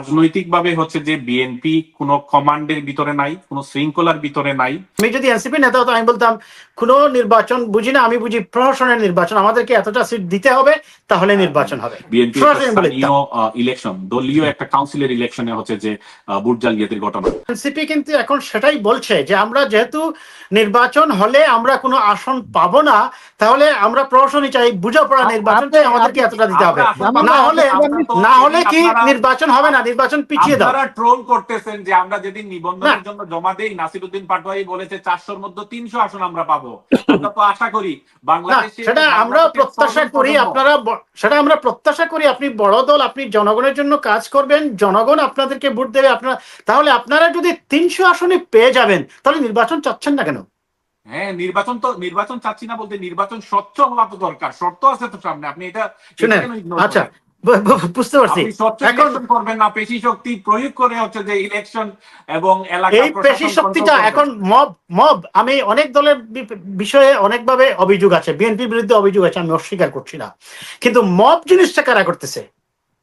রাজনৈতিকভাবে হচ্ছে যে বিএনপি কোনো কমান্ডের ভিতরে নাই, কোনো শৃঙ্খলার ভিতরে নাই। আমি যদি এনসিপি নেতা হতো আমি বলতাম কোনো নির্বাচন বুঝি না, আমি বুঝি প্রহসনের নির্বাচন, আমাদেরকে এতটা সিট দিতে হবে তাহলে নির্বাচন হবে। বিএনপি সরাসরি বলে দিতাম। ইলেকশন, দলীয় একটা কাউন্সিলের ইলেকশনে হচ্ছে যে ভোট জালিয়াতির ঘটনা। এনসিপি কিন্তু এখন সেটাই বলছে যে আমরা যেহেতু নির্বাচন হলে আমরা কোনো আসন পাবো না, তাহলে আমরা প্রহসনই চাই, বুঝাপড়া নির্বাচন চাই, আমাদেরকে এতটা দিতে হবে। না হলে কি নির্বাচন হবে না, নির্বাচন পিছিয়ে দাও। আপনারা ট্রোল করতেছেন যে আমরা যেদিন নিবন্ধনের জন্য জমা দেই নাসিরউদ্দিন পাটোয়ারি বলেছে 400-র মধ্যে 300 আসন আমরা পাবো। আমরা তো আশা করি বাংলাদেশে, সেটা আমরা প্রত্যাশা করি, আপনারা সেটা আমরা প্রত্যাশা করি আপনি বড় দল, আপনি জনগণের জন্য কাজ করবেন, জনগণ আপনাদেরকে ভোট দেবে, আপনারা তাহলে আপনারা যদি 300 আসনে পেয়ে যাবেন তাহলে নির্বাচন চাচ্ছেন না কেন? হ্যাঁ, নির্বাচন চাচ্ছি না বলতে নির্বাচন স্বচ্ছ হওয়া তো দরকার, শর্ত আছে তো সামনে। আপনি এটা শুনেন, আচ্ছা বুঝতে পারছি। এখন করবেন না পেশি শক্তি প্রয়োগ করে হচ্ছে যে ইলেকশন এবং এই পেশি শক্তিটা এখন মব আমি অনেক দলের বিষয়ে অনেকভাবে অভিযোগ আছে, বিএনপির বিরুদ্ধে অভিযোগ আছে, আমি অস্বীকার করছি না, কিন্তু মব জিনিসটা কারা করতেছে?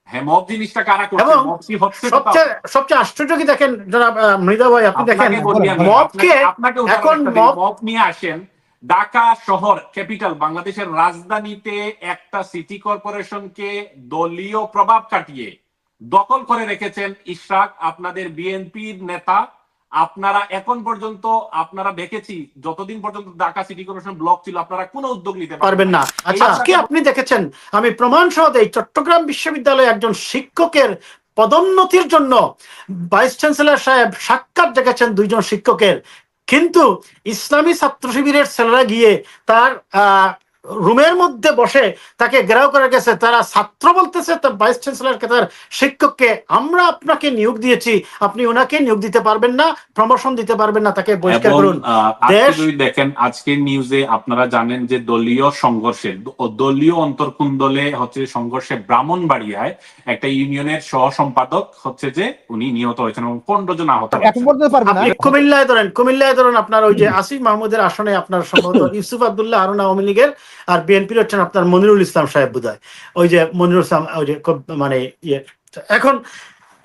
হ্যাঁ, মব জিনিসটা কারা করছে? এবং সবচেয়ে আশ্চর্য কি দেখেন জনাব মৃধা ভাই, আপনি দেখেন মবকে এখন মব নিয়ে আসেন ঢাকা শহর ক্যাপিটাল, বাংলাদেশের রাজধানীতে একটা সিটি কর্পোরেশনকে দলীয় প্রভাব কাটিয়ে দখল করে রেখেছেন ইশরাক, আপনাদের বিএনপির নেতা। আপনারা এখন পর্যন্ত আপনারা দেখেছি যতদিন পর্যন্ত ঢাকা সিটি কর্পোরেশন ব্লক ছিল আপনারা কোনো উদ্যোগ নিতে পারবেন না। আজকে আপনি দেখেছেন, আমি প্রমাণ সহ দেই, চট্টগ্রাম বিশ্ববিদ্যালয়ে একজন শিক্ষকের পদোন্নতির জন্য ভাইস চ্যান্সেলর সাহেব সাক্ষাৎ দেখেছেন 2 জন শিক্ষকের, কিন্তু ইসলামী ছাত্র শিবিরের ছেলেরা গিয়ে তার রুমের মধ্যে বসে তাকে ঘেরাও করে গেছে। তারা ছাত্র বলতেছে তার ভাইস চ্যান্সেলরকে, তার শিক্ষককে, আমরা আপনাকে নিয়োগ দিয়েছি, আপনি ওনাকে নিয়োগ দিতে পারবেন না, প্রমোশন দিতে পারবেন না, তাকে বহিষ্কার করুন। দেখেন আজকের নিউজে আপনারা জানেন যে দলীয় সংঘর্ষে, দলীয় অন্তর্কুন্দলে হচ্ছে সংঘর্ষে ব্রাহ্মণবাড়িয়ায় একটা ইউনিয়নের সহ সম্পাদক হচ্ছে যে উনি নিহত হয়েছেন এবং 15 জন আহত হয়েছেন। কুমিল্লায় ধরেন আপনার ওই যে আসিফ মাহমুদের আসনে আপনার সম্ভবত ইউসুফ আব্দুল্লাহ হারুন আওয়ামী লীগের, আর বিএনপির হচ্ছেন আপনার মনিরুল ইসলাম সাহেব বোধহয়, ওই যে মনিরুল ইসলাম ওই যে মানে এখন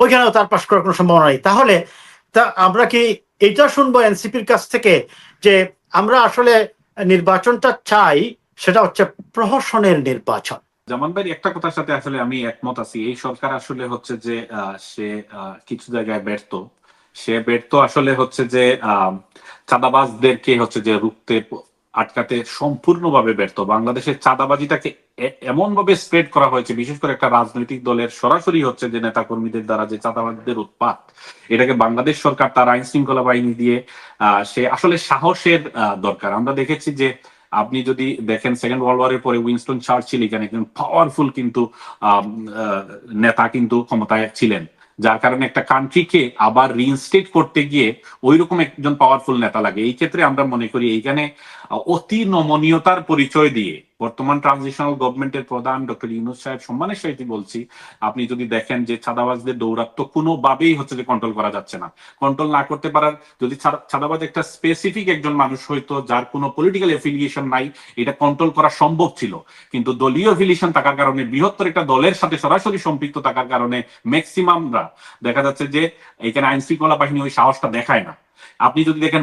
ওইখানেও তার পাশ করার কোনো সম্ভাবনা নেই। তাহলে আমরা কি এটা শুনবো এনসিপির কাছ থেকে যে আমরা আসলে নির্বাচনটা চাই, সেটা হচ্ছে প্রহসনের নির্বাচন? জামান ভাই একটা কথার সাথে আসলে আমি একমত আছি, এই সরকার আসলে হচ্ছে যে সে কিছু জায়গায় ব্যর্থ। সে ব্যর্থ আসলে হচ্ছে যে চাঁদাবাজদেরকে হচ্ছে যে রুখতে আটকাতে সম্পূর্ণভাবে ব্যর্থ। বাংলাদেশের চাঁদাবাজিটাকে এমন ভাবে স্প্রেড করা হয়েছে, বিশেষ করে একটা রাজনৈতিক দলের সরাসরি হচ্ছে যে নেতা কর্মীদের দ্বারা যে চাঁদাবাজদের উৎপাত, এটাকে বাংলাদেশ সরকার তার আইন শৃঙ্খলা বাহিনী দিয়ে সে আসলে সাহসের দরকার। আমরা দেখেছি যে আপনি যদি দেখেন সেকেন্ড ওয়ার্ল্ড ওয়ারের পরে উইনস্টন চার্চিল এখানে একজন পাওয়ারফুল কিন্তু নেতা কিন্তু ক্ষমতায় ছিলেন, যার কারণে একটা কান্ট্রিকে আবার রিইনস্টেট করতে গিয়ে ওই রকম একজন পাওয়ারফুল নেতা লাগে। এই ক্ষেত্রে আমরা মনে করি এইখানে অতি নমনীয়তার পরিচয় দিয়ে বর্তমান ট্রানজিশনাল গভর্নমেন্টের প্রধান ডক্টর ইউনূস সাহেব, সম্মানের সাথে বলছি, আপনি যদি দেখেন যে চাঁদাবাজদের দৌরাত্ম কোনোভাবেই হচ্ছে যে কন্ট্রোল করা যাচ্ছে না। কন্ট্রোল না করতে পারার, যদি চাঁদাবাজ একটা স্পেসিফিক একজন মানুষ হইতো যার কোনো পলিটিক্যাল এফিলিয়েশন নাই, এটা কন্ট্রোল করা সম্ভব ছিল, কিন্তু দলীয় এফিলিয়েশন থাকার কারণে, বৃহত্তর একটা দলের সাথে সরাসরি সম্পৃক্ত থাকার কারণে ম্যাক্সিমামরা দেখা যাচ্ছে যে এখানে আইন শৃঙ্খলা বাহিনী ওই সাহসটা দেখায় না। আপনি যদি দেখেন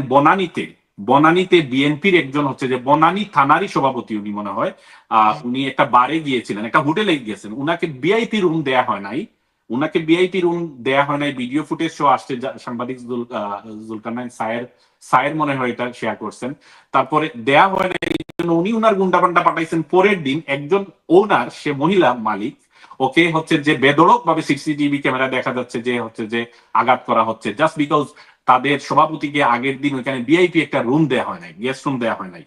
বনানীতে বিএনপির একজন হচ্ছে যে বনানী থানারই সভাপতি, উনি মনে হয় উনি একটা বারে গিয়েছিলেন, একটা হোটেলে গিয়েছেন, উনাকে ভিআইপি রুম দেয়া হয় নাই, ভিডিও ফুটেজ শো আসছে, সাংবাদিক জুলকারনাইন সায়ের মনে হয় এটা শেয়ার করছেন। তারপরে দেয়া হয় নাই, উনি উনার গুন্ডা পান্ডা পাঠাইছেন। পরের দিন একজন ওনার, সে মহিলা মালিক, ওকে হচ্ছে যে বেধড়ক ভাবে সিসিটিভি ক্যামেরা দেখা যাচ্ছে যে হচ্ছে যে আঘাত করা হচ্ছে, জাস্ট বিকজ তাদের সভাপতিকে আগের দিন ওইখানে ভিআইপি একটা রুম দেওয়া হয় নাই, গেস্ট রুম দেওয়া হয় নাই।